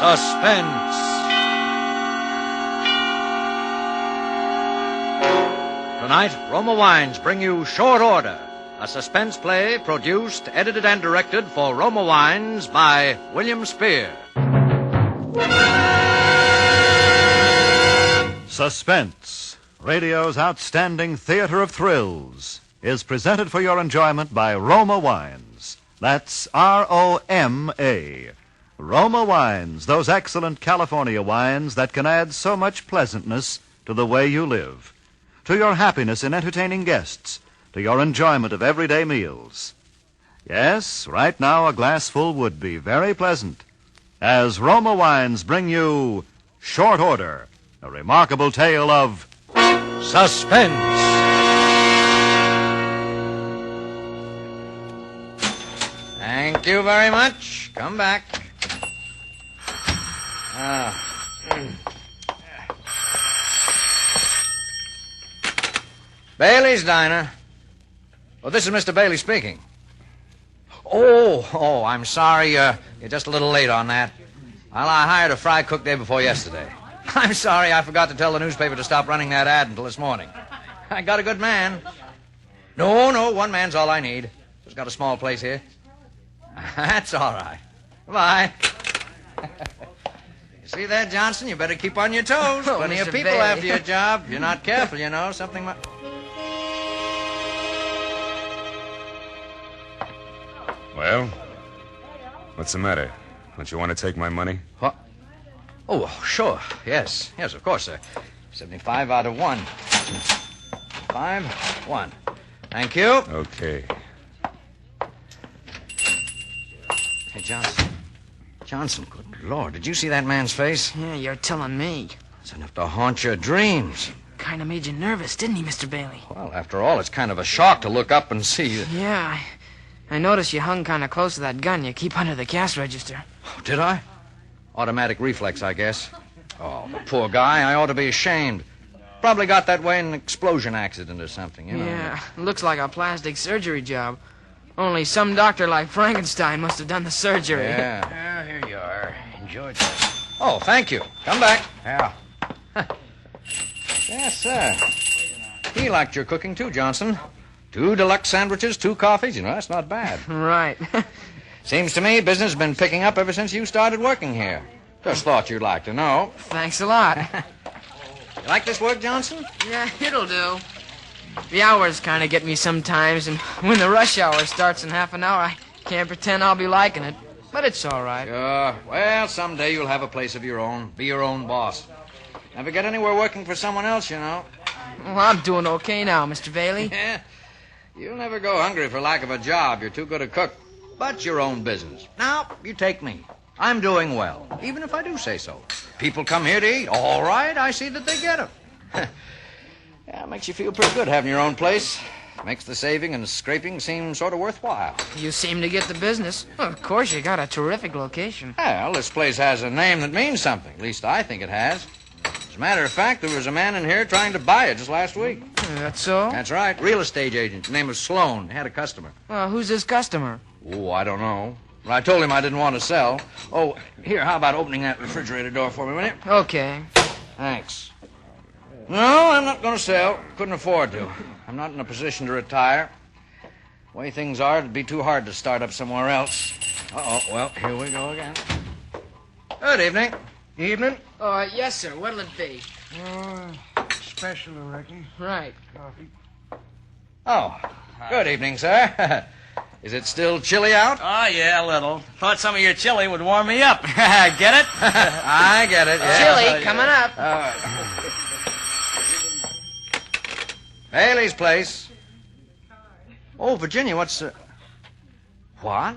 Suspense. Tonight, Roma Wines bring you Short Order, a suspense play produced, edited, and directed for Roma Wines by William Spear. Suspense, radio's outstanding theater of thrills, is presented for your enjoyment by Roma Wines. That's R-O-M-A. Roma Wines, those excellent California wines that can add so much pleasantness to the way you live, to your happiness in entertaining guests, to your enjoyment of everyday meals. Yes, right now a glassful would be very pleasant, as Roma Wines bring you Short Order, a remarkable tale of Suspense. Thank you very much. Come back. Bailey's Diner. Well, this is Mr. Bailey speaking. Oh, I'm sorry. You're just a little late on that. Well, I hired a fry cook day before yesterday. I'm sorry I forgot to tell the newspaper to stop running that ad until this morning. I got a good man. No, one man's all I need. Just got a small place here. That's all right. Bye. You see that, Johnson? You better keep on your toes. Plenty of people Bailey. after your job. If you're not careful, something might... Well, what's the matter? Don't you want to take my money? What? Oh, sure. Yes, of course, sir. 75 out of 1. 1. Thank you. Okay. Hey, Johnson, good Lord, did you see that man's face? Yeah, you're telling me. It's enough to haunt your dreams. Kind of made you nervous, didn't he, Mr. Bailey? Well, after all, it's kind of a shock to look up and see you. Yeah, I noticed you hung kind of close to that gun you keep under the cash register. Oh, did I? Automatic reflex, I guess. Oh, the poor guy. I ought to be ashamed. Probably got that way in an explosion accident or something, Yeah, looks like a plastic surgery job. Only some doctor like Frankenstein must have done the surgery. Yeah. Well, here you are. Enjoy this. Oh, thank you. Come back. Yeah. Yes, sir. He liked your cooking, too, Johnson. 2 deluxe sandwiches, 2 coffees. That's not bad. Right. Seems to me business has been picking up ever since you started working here. Just thought you'd like to know. Thanks a lot. You like this work, Johnson? Yeah, it'll do. The hours kind of get me sometimes, and when the rush hour starts in half an hour, I can't pretend I'll be liking it. But it's all right. Sure. Well, someday you'll have a place of your own. Be your own boss. Never get anywhere working for someone else, Well, I'm doing okay now, Mr. Bailey. Yeah. You'll never go hungry for lack of a job. You're too good a cook. But your own business. Now, you take me. I'm doing well, even if I do say so. People come here to eat. All right, I see that they get them. Yeah, it makes you feel pretty good having your own place. Makes the saving and scraping seem sort of worthwhile. You seem to get the business. Well, of course, you got a terrific location. Well, this place has a name that means something. At least I think it has. As a matter of fact, there was a man in here trying to buy it just last week. That's so? That's right. Real estate agent. His name was Sloan. He had a customer. Well, who's this customer? Oh, I don't know. I told him I didn't want to sell. Oh, here, how about opening that refrigerator door for me, will you? Okay. Thanks. No, I'm not going to sell. Couldn't afford to. I'm not in a position to retire. The way things are, it'd be too hard to start up somewhere else. Uh-oh, well, here we go again. Good evening. Evening. Yes, sir. What'll it be? Special, I reckon. Right. Coffee. Oh, good evening, sir. Is it still chilly out? Oh, yeah, a little. Thought some of your chili would warm me up. Get it? I get it. Yeah. Chili, coming up. Bailey's place. Oh, Virginia, what's... What?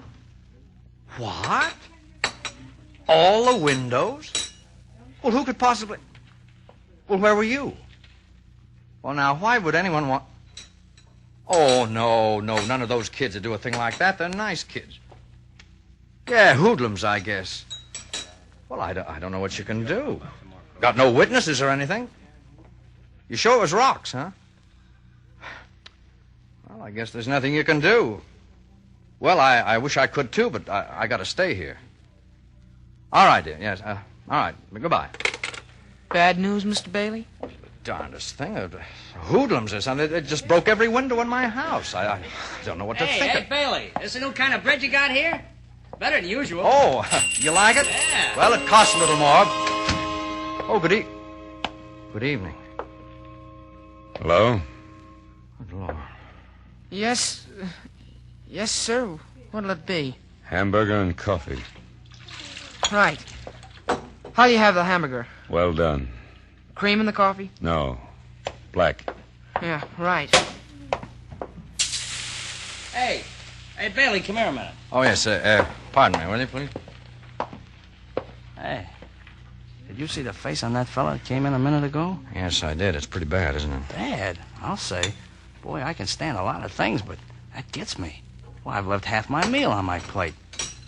What? All the windows? Well, who could possibly... Well, where were you? Well, now, why would anyone want... Oh, no, none of those kids would do a thing like that. They're nice kids. Yeah, hoodlums, I guess. Well, I don't know what you can do. Got no witnesses or anything? You sure it was rocks, huh? Well, I guess there's nothing you can do. Well, I wish I could, too, but I got to stay here. All right, dear. Yes. All right. Goodbye. Bad news, Mr. Bailey? Darndest thing. Hoodlums or something. It just broke every window in my house. I don't know what to think of. Bailey, this the new kind of bread you got here? Better than usual. Oh, you like it? Yeah. Well, it costs a little more. Oh, good evening. Hello? Good Lord. Yes, sir. What'll it be? Hamburger and coffee. Right. How do you have the hamburger? Well done. Cream in the coffee? No. Black. Yeah, right. Hey, Bailey, come here a minute. Oh, yes. Pardon me, will you, please? Hey, did you see the face on that fella that came in a minute ago? Yes, I did. It's pretty bad, isn't it? Bad, I'll say. Boy, I can stand a lot of things, but that gets me. Well, I've left half my meal on my plate.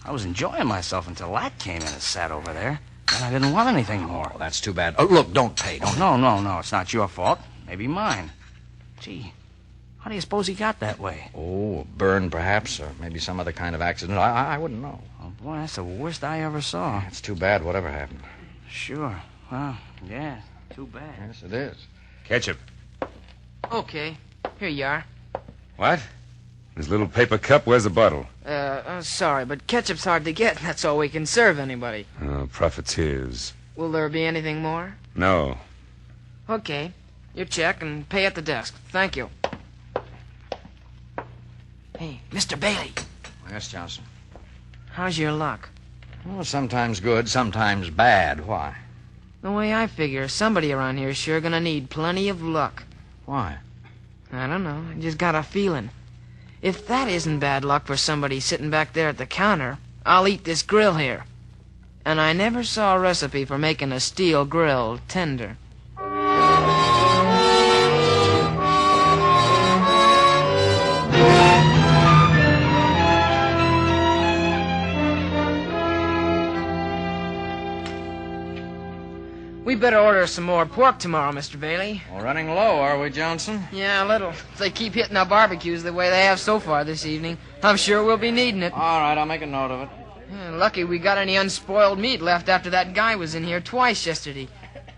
I was enjoying myself until that came in and sat over there. And I didn't want anything more. Oh, that's too bad. Oh, look, don't pay. Don't. No. It's not your fault. Maybe mine. Gee, how do you suppose he got that way? Oh, a burn, perhaps, or maybe some other kind of accident. I wouldn't know. Oh, boy, that's the worst I ever saw. It's too bad, whatever happened. Sure. Well, yeah, too bad. Yes, it is. Ketchup. Okay. Here you are. What? This little paper cup? Where's the bottle? Sorry, but ketchup's hard to get. That's all we can serve anybody. Oh, profiteers. Will there be anything more? No. Okay. Your check and pay at the desk. Thank you. Hey, Mr. Bailey. Yes, Johnson. How's your luck? Well, sometimes good, sometimes bad. Why? The way I figure, somebody around here is sure gonna need plenty of luck. Why? I don't know. I just got a feeling. If that isn't bad luck for somebody sitting back there at the counter, I'll eat this grill here. And I never saw a recipe for making a steel grill tender. We better order some more pork tomorrow, Mr. Bailey. We're running low, are we, Johnson? Yeah, a little. If they keep hitting our barbecues the way they have so far this evening, I'm sure we'll be needing it. All right, I'll make a note of it. Yeah, lucky we got any unspoiled meat left after that guy was in here twice yesterday.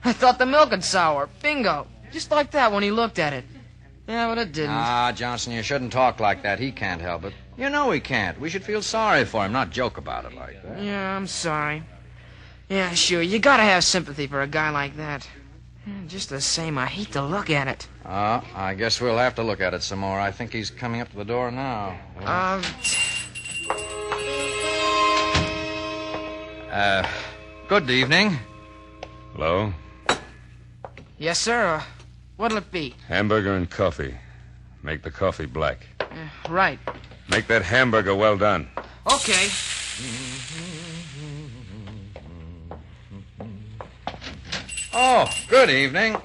I thought the milk had sour. Bingo. Just like that when he looked at it. Yeah, but it didn't. Ah, Johnson, you shouldn't talk like that. He can't help it. You know he can't. We should feel sorry for him, not joke about it like that. Yeah, I'm sorry. Yeah, sure, you gotta have sympathy for a guy like that. Just the same, I hate to look at it. I guess we'll have to look at it some more. I think he's coming up to the door now. Good evening. Hello? Yes, sir. What'll it be? Hamburger and coffee. Make the coffee black. Right. Make that hamburger well done. Okay. Oh, good evening.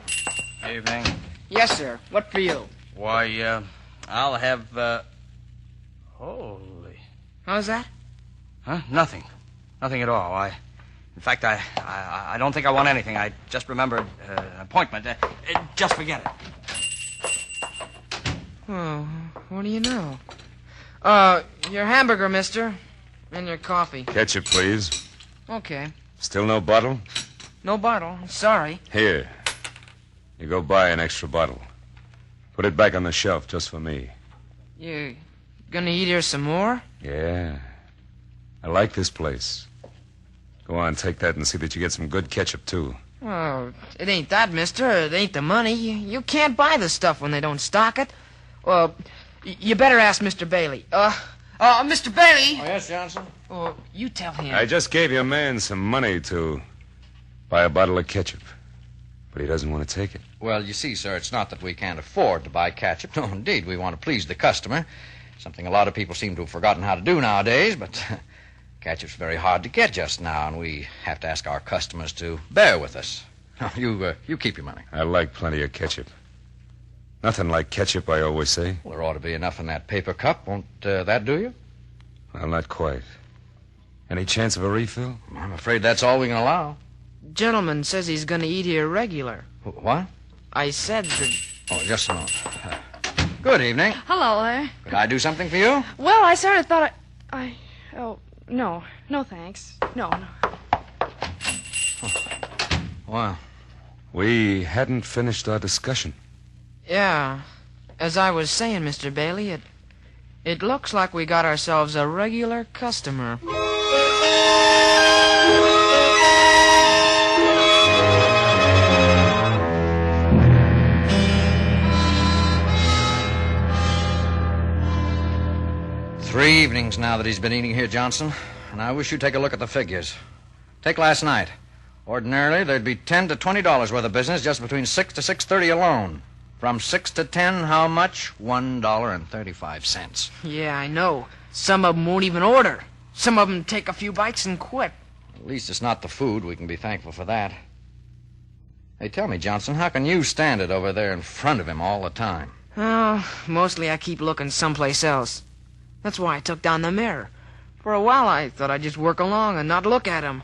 Evening. Yes, sir. What for you? Why, I'll have, holy. How's that? Huh? Nothing. Nothing at all. In fact, I don't think I want anything. I just remembered an appointment. Just forget it. Oh, what do you know? Your hamburger, mister. And your coffee. Ketchup, please. Okay. Still no bottle? No bottle. Sorry. Here. You go buy an extra bottle. Put it back on the shelf just for me. You gonna eat here some more? Yeah. I like this place. Go on, take that and see that you get some good ketchup, too. Oh, it ain't that, mister. It ain't the money. You can't buy the stuff when they don't stock it. Well, you better ask Mr. Bailey. Mr. Bailey! Oh, yes, Johnson? Oh, you tell him. I just gave your man some money to buy a bottle of ketchup. But he doesn't want to take it. Well, you see, sir, it's not that we can't afford to buy ketchup. No, indeed, we want to please the customer. Something a lot of people seem to have forgotten how to do nowadays, but ketchup's very hard to get just now, and we have to ask our customers to bear with us. You keep your money. I like plenty of ketchup. Nothing like ketchup, I always say. Well, there ought to be enough in that paper cup. Won't that do you? Well, not quite. Any chance of a refill? I'm afraid that's all we can allow. Gentleman says he's gonna eat here regular. What? I said that... Oh, just a moment. Good evening. Hello there. Could I do something for you? Well, I sort of thought Oh, no. No, thanks. No. Well, We hadn't finished our discussion. Yeah. As I was saying, Mr. Bailey, it looks like we got ourselves a regular customer. Three evenings now that he's been eating here, Johnson, and I wish you'd take a look at the figures. Take last night. Ordinarily, there'd be $10 to $20 worth of business just between 6 to 6:30 alone. From 6 to 10, how much? $1.35. Yeah, I know. Some of them won't even order. Some of them take a few bites and quit. At least it's not the food. We can be thankful for that. Hey, tell me, Johnson, how can you stand it over there in front of him all the time? Oh, mostly I keep looking someplace else. That's why I took down the mirror. For a while I thought I'd just work along and not look at him.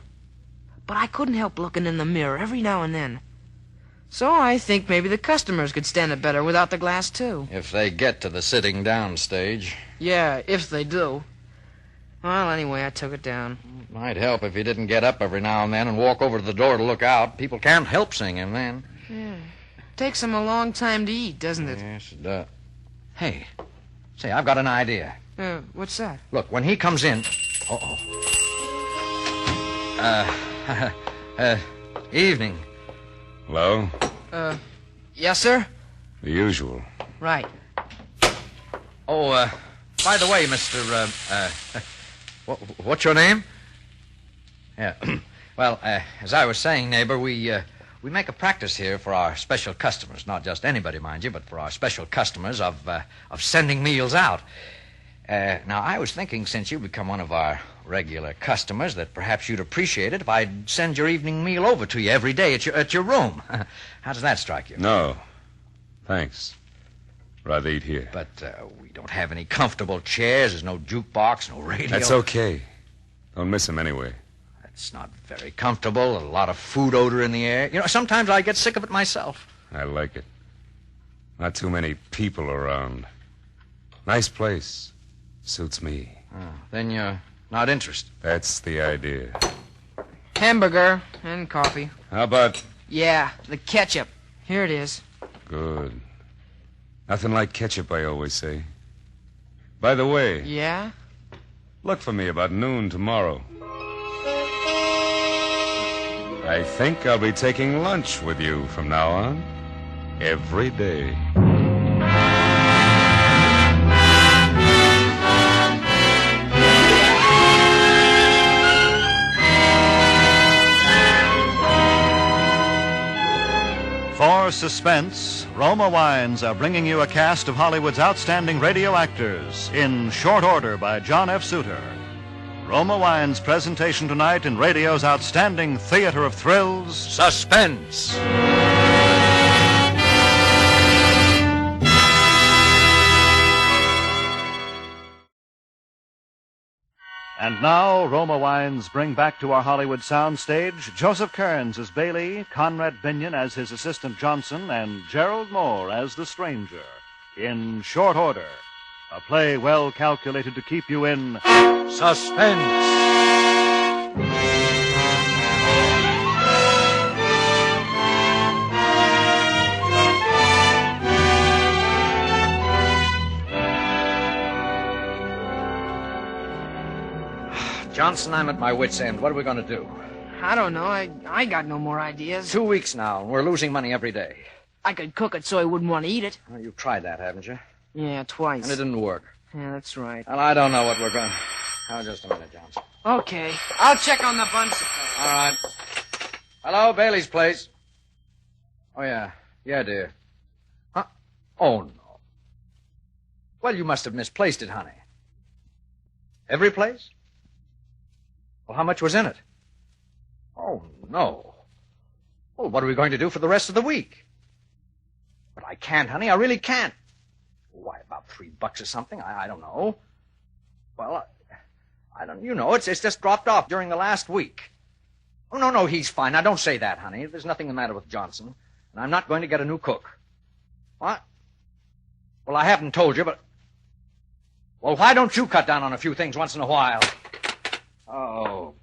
But I couldn't help looking in the mirror every now and then. So I think maybe the customers could stand it better without the glass, too. If they get to the sitting down stage. Yeah, if they do. Well, anyway, I took it down. Might help if you didn't get up every now and then and walk over to the door to look out. People can't help seeing him then. Yeah. Takes them a long time to eat, doesn't it? Yes, it does. Hey, say, I've got an idea. What's that? Look, when he comes in... Evening. Hello? Yes, sir? The usual. Right. Oh, by the way, Mr. What's your name? Yeah. Well, as I was saying, neighbor, we make a practice here for our special customers. Not just anybody, mind you, but for our special customers of sending meals out. Now, I was thinking, since you've become one of our regular customers, that perhaps you'd appreciate it if I'd send your evening meal over to you every day at your room. How does that strike you? No. Thanks. Rather eat here. But we don't have any comfortable chairs. There's no jukebox, no radio. That's okay. Don't miss him anyway. It's not very comfortable. A lot of food odor in the air. You know, sometimes I get sick of it myself. I like it. Not too many people around. Nice place. Suits me. Oh, then you're not interested. That's the idea. Hamburger and coffee. How about... Yeah, the ketchup. Here it is. Good. Nothing like ketchup, I always say. By the way... Yeah? Look for me about noon tomorrow. I think I'll be taking lunch with you from now on. Every day. For Suspense, Roma Wines are bringing you a cast of Hollywood's outstanding radio actors in Short Order by John F. Suter. Roma Wines' presentation tonight in radio's outstanding theater of thrills, Suspense. And now, Roma Wines bring back to our Hollywood soundstage Joseph Kearns as Bailey, Conrad Binion as his assistant Johnson, and Gerald Moore as the stranger in Short Order, a play well calculated to keep you in Suspense. Johnson, I'm at my wit's end. What are we going to do? I don't know. I got no more ideas. 2 weeks now, and we're losing money every day. I could cook it so he wouldn't want to eat it. Well, you've tried that, haven't you? Yeah, twice. And it didn't work. Yeah, that's right. Well, I don't know what we're going... Oh, just a minute, Johnson. Okay. I'll check on the bun supply. All right. Hello, Bailey's place. Oh, yeah. Yeah, dear. Huh? Oh, no. Well, you must have misplaced it, honey. Every place? Well, how much was in it? Oh, no. Well, what are we going to do for the rest of the week? But I can't, honey. I really can't. Why, about $3 or something? I don't know. Well, I don't... You know, it's just dropped off during the last week. Oh, no, he's fine. Now, don't say that, honey. There's nothing the matter with Johnson. And I'm not going to get a new cook. What? Well, I haven't told you, but... Well, why don't you cut down on a few things once in a while? Oh,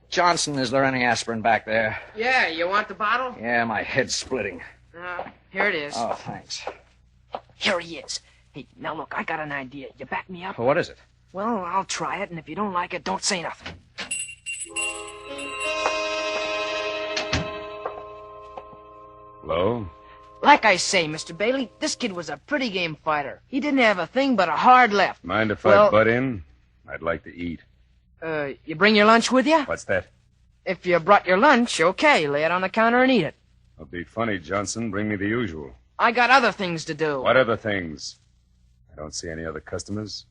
Johnson, is there any aspirin back there? Yeah, you want the bottle? Yeah, my head's splitting. Here it is. Oh, thanks. Here he is. Hey, now look, I got an idea. You back me up? Well, what is it? Well, I'll try it, and if you don't like it, don't say nothing. Hello? Like I say, Mr. Bailey, this kid was a pretty game fighter. He didn't have a thing but a hard left. Mind if Well- I butt in? I'd like to eat. You bring your lunch with you? What's that? If you brought your lunch, okay, lay it on the counter and eat it. Don't be funny, Johnson. Bring me the usual. I got other things to do. What other things? I don't see any other customers.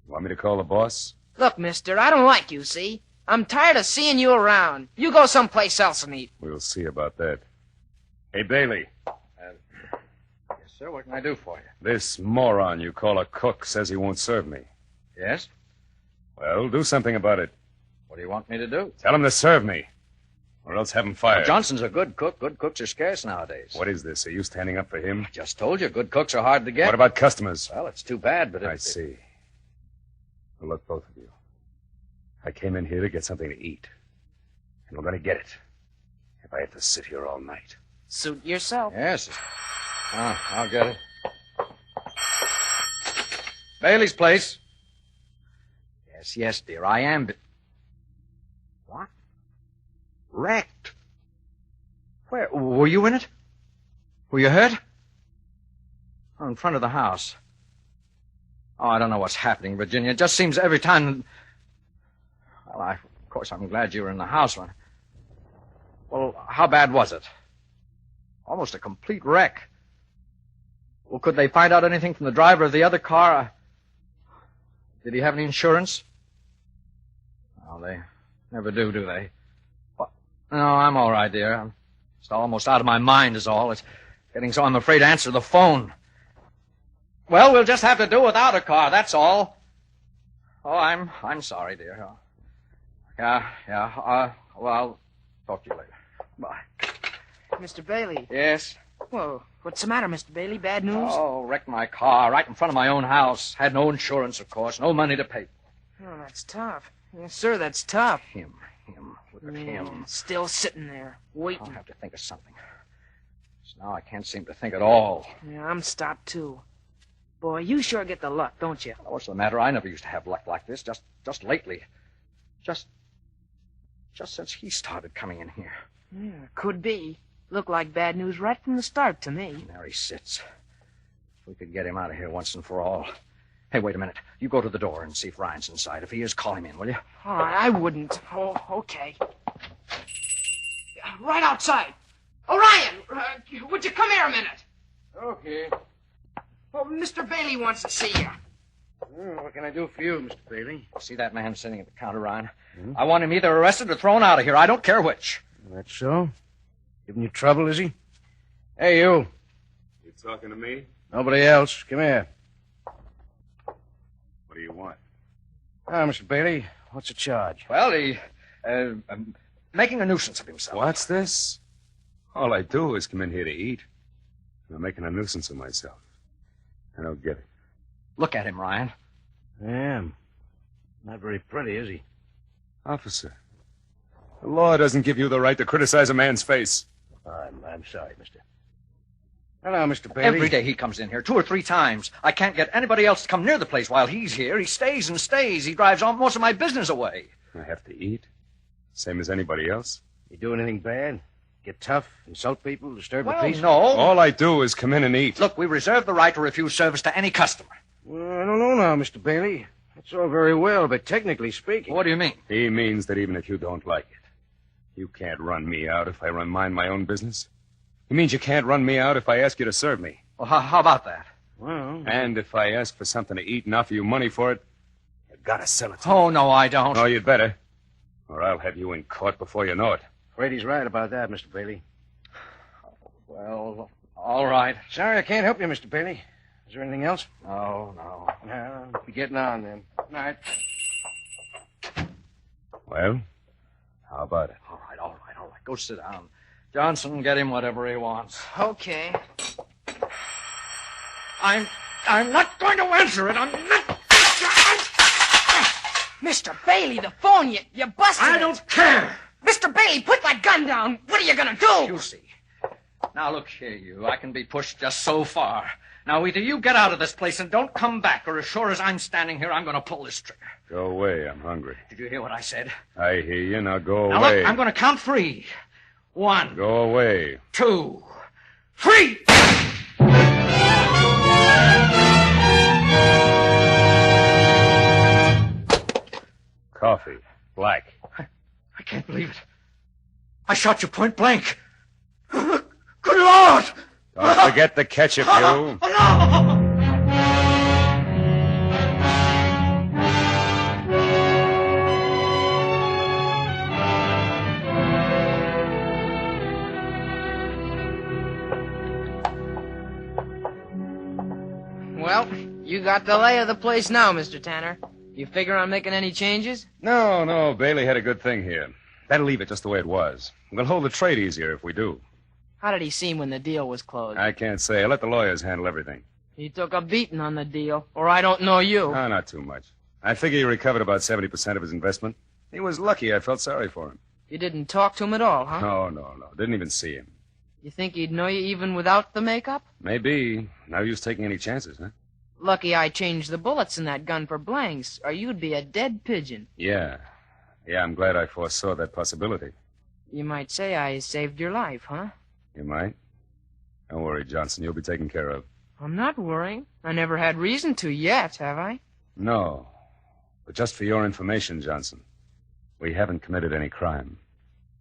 You want me to call the boss? Look, mister, I don't like you, see? I'm tired of seeing you around. You go someplace else and eat. We'll see about that. Hey, Bailey. Yes, sir. What can I do for you? This moron you call a cook says he won't serve me. Yes? Well, do something about it. What do you want me to do? Tell him to serve me. Or else have him fired. Johnson's a good cook. Good cooks are scarce nowadays. What is this? Are you standing up for him? Just told you, good cooks are hard to get. What about customers? Well, it's too bad, but I see. Well, look, both of you. I came in here to get something to eat. And we're going to get it. If I have to sit here all night. Suit yourself. Yes. I'll get it. Bailey's place. Yes, dear, I am. What? Wrecked? Where? Were you in it? Were you hurt? Oh, in front of the house. Oh, I don't know what's happening, Virginia. It just seems every time... Well, of course, I'm glad you were in the house when... Well, how bad was it? Almost a complete wreck. Well, could they find out anything from the driver of the other car? Did he have any insurance? Oh, they never do they? What? No, I'm all right, dear. I'm just almost out of my mind is all. It's getting so I'm afraid to answer the phone. Well, we'll just have to do without a car, that's all. Oh, I'm sorry, dear. Yeah. Well, I'll talk to you later. Bye. Mr. Bailey. Yes? Whoa, what's the matter, Mr. Bailey? Bad news? Oh, wrecked my car right in front of my own house. Had no insurance, of course. No money to pay. Oh, that's tough. Yes, sir, that's tough. Him. Look at him. Still sitting there, waiting. I'll have to think of something. So now I can't seem to think at all. Yeah, I'm stopped, too. Boy, you sure get the luck, don't you? What's the matter? I never used to have luck like this. Just lately. Just since he started coming in here. Yeah, could be. Looked like bad news right from the start to me. There he sits. If we could get him out of here once and for all. Hey, wait a minute. You go to the door and see if Ryan's inside. If he is, call him in, will you? All right, I wouldn't. Oh, okay. Right outside. Orion, would you come here a minute? Okay. Well, Mr. Bailey wants to see you. What can I do for you, Mr. Bailey? See that man sitting at the counter, Ryan? I want him either arrested or thrown out of here. I don't care which. That's so? Giving you trouble, is he? Hey, you. You talking to me? Nobody else. Come here. What do you want? Mr. Bailey, what's the charge? Well, he, making a nuisance of himself. What's this? All I do is come in here to eat. I'm making a nuisance of myself. I don't get it. Look at him, Ryan. I am. Not very pretty, is he? Officer, the law doesn't give you the right to criticize a man's face. I'm sorry, mister. Hello, Mr. Bailey. Every day he comes in here 2 or 3 times. I can't get anybody else to come near the place while he's here. He stays and stays. He drives all most of my business away. I have to eat. Same as anybody else. You do anything bad? Get tough, insult people, disturb Well, the peace? no. All I do is come in and eat. Look, we reserve the right to refuse service to any customer. Well, I don't know now, Mr. Bailey. That's all very well, but technically speaking... What do you mean? He means that even if you don't like it, you can't run me out if I mind my own business. He means you can't run me out if I ask you to serve me. Well, how about that? Well... And if I ask for something to eat and offer you money for it, you gotta sell it to me. Oh, no, I don't. Oh, you'd better. Or I'll have you in court before you know it. Afraid he's right about that, Mr. Bailey. Well, all right. Sorry I can't help you, Mr. Bailey. Is there anything else? No. No, be getting on then. Night. Well, how about it? All right. Go sit down. Johnson, get him whatever he wants. Okay. I'm not going to answer it. I'm not... Mr. Bailey, the phone, you busted I it. don't care. Mr. Bailey, put that gun down. What are you gonna do? You'll see. Now, look here, you. I can be pushed just so far. Now, either you get out of this place and don't come back, or as sure as I'm standing here, I'm going to pull this trigger. Go away. I'm hungry. Did you hear what I said? I hear you. Now go Now, away. look, I'm going to count 3. 1, Go away. 2, 3! Coffee. Black. I can't believe it. I shot you point blank. Good Lord! Don't forget the ketchup, you. Oh, no! Well, you got the lay of the place now, Mr. Tanner. You figure on making any changes? No. Bailey had a good thing here. Better leave it just the way it was. We'll hold the trade easier if we do. How did he seem when the deal was closed? I can't say. I'll let the lawyers handle everything. He took a beating on the deal, or I don't know you. No, not too much. I figure he recovered about 70% of his investment. He was lucky. I felt sorry for him. You didn't talk to him at all, huh? No. Didn't even see him. You think he'd know you even without the makeup? Maybe. No use taking any chances, huh? Lucky I changed the bullets in that gun for blanks, or you'd be a dead pigeon. Yeah, I'm glad I foresaw that possibility. You might say I saved your life, huh? You might. Don't worry, Johnson. You'll be taken care of. I'm not worrying. I never had reason to yet, have I? No. But just for your information, Johnson, we haven't committed any crime.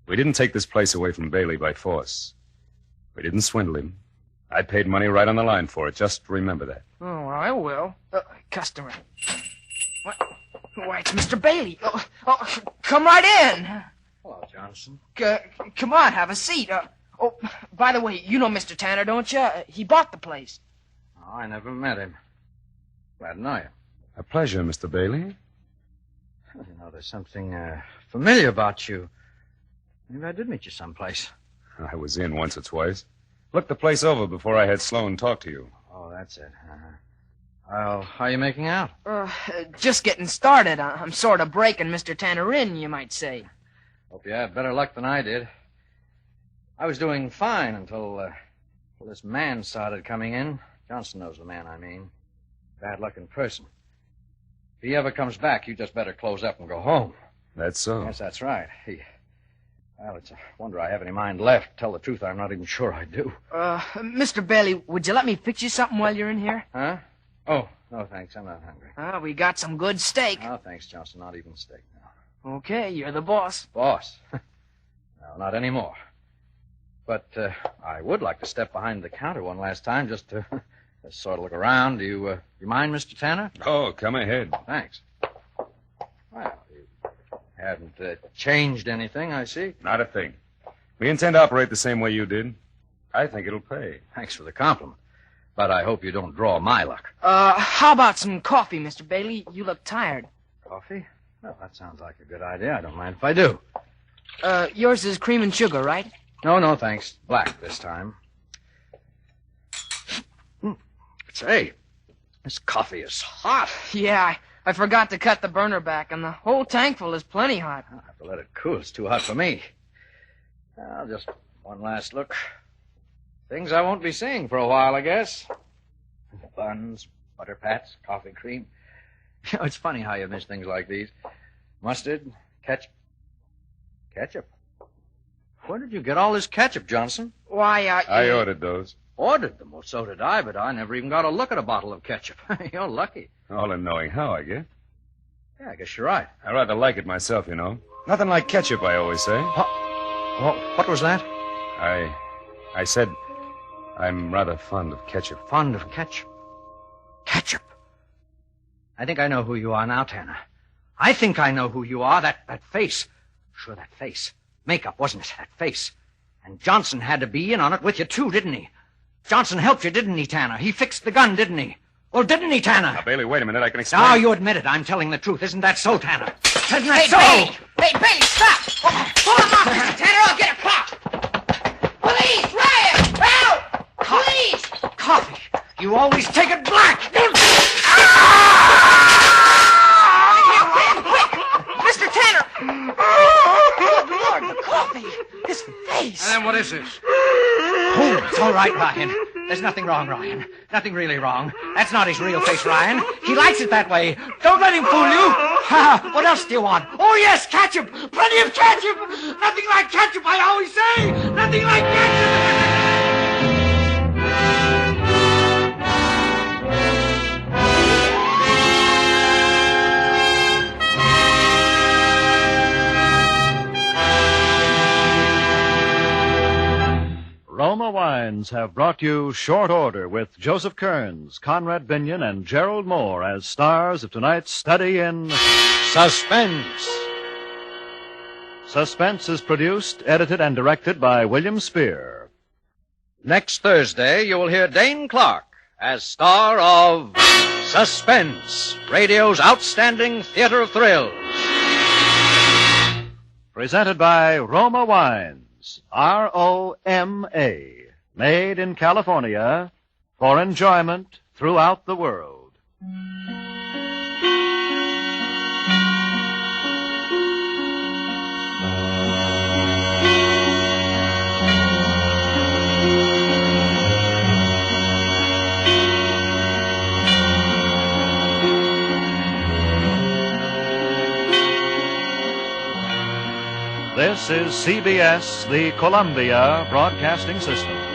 We didn't take this place away from Bailey by force. We didn't swindle him. I paid money right on the line for it. Just remember that. Oh, I will. Customer. What? Why, it's Mr. Bailey. Come right in. Hello, Johnson. Come on, have a seat. By the way, you know Mr. Tanner, don't you? He bought the place. Oh, I never met him. Glad to know you. A pleasure, Mr. Bailey. You know, there's something familiar about you. Maybe I did meet you someplace. I was in once or twice. Looked the place over before I had Sloan talk to you. Oh, that's it. Well, how are you making out? Just getting started. I'm sort of breaking Mr. Tanner in, you might say. Hope you had better luck than I did. I was doing fine until this man started coming in. Johnson knows the man I mean. Bad luck in person. If he ever comes back, you just better close up and go home. That's so. Yes, that's right. Well, it's a wonder I have any mind left. Tell the truth, I'm not even sure I do. Mr. Bailey, would you let me fix you something while you're in here? Huh? Oh, no, thanks. I'm not hungry. We got some good steak. Oh, thanks, Johnson. Not even steak now. Okay, you're the boss. Boss? No, not anymore. But I would like to step behind the counter one last time just to sort of look around. Do you mind, Mr. Tanner? Oh, come ahead. Thanks. Well, you haven't changed anything, I see. Not a thing. We intend to operate the same way you did. I think it'll pay. Thanks for the compliment. But I hope you don't draw my luck. How about some coffee, Mr. Bailey? You look tired. Coffee? Well, that sounds like a good idea. I don't mind if I do. Yours is cream and sugar, right? No, thanks. Black this time. Say, this coffee is hot. Yeah, I forgot to cut the burner back, and the whole tankful is plenty hot. I'll have to let it cool. It's too hot for me. Well, just one last look. Things I won't be seeing for a while, I guess. Buns, butter pats, coffee cream. You know, it's funny how you miss things like these. Mustard, ketchup. Ketchup? Where did you get all this ketchup, Johnson? Why, I ordered those. Ordered them. Well, so did I, but I never even got a look at a bottle of ketchup. You're lucky. All in knowing how, I guess. Yeah, I guess you're right. I rather like it myself, you know. Nothing like ketchup, I always say. What was that? I said I'm rather fond of ketchup. Fond of ketchup? Ketchup? I think I know who you are now, Tanner. I think I know who you are. That face. Sure, that face. Makeup, wasn't it? That face. And Johnson had to be in on it with you, too, didn't he? Johnson helped you, didn't he, Tanner? He fixed the gun, didn't he? Well, didn't he, Tanner? Now, Bailey, wait a minute. I can explain. Now, you admit it. I'm telling the truth. Isn't that so, Tanner? Isn't that so? Bailey! Hey, Bailey, stop! Pull him off, Mr. Tanner, I'll get a cop! Police, riot! Help! Police! Coffee. You always take it black. Quick! missus. Oh, it's all right, Ryan. There's nothing wrong, Ryan. Nothing really wrong. That's not his real face, Ryan. He likes it that way. Don't let him fool you. Ha, what else do you want? Oh, yes, ketchup. Plenty of ketchup. Nothing like ketchup, I always say. Nothing like ketchup. Roma Wines have brought you Short Order with Joseph Kearns, Conrad Binion, and Gerald Moore as stars of tonight's study in Suspense. Suspense is produced, edited, and directed by William Spear. Next Thursday, you will hear Dane Clark as star of Suspense, radio's outstanding theater of thrills. Presented by Roma Wines. R-O-M-A, made in California for enjoyment throughout the world. This is CBS, the Columbia Broadcasting System.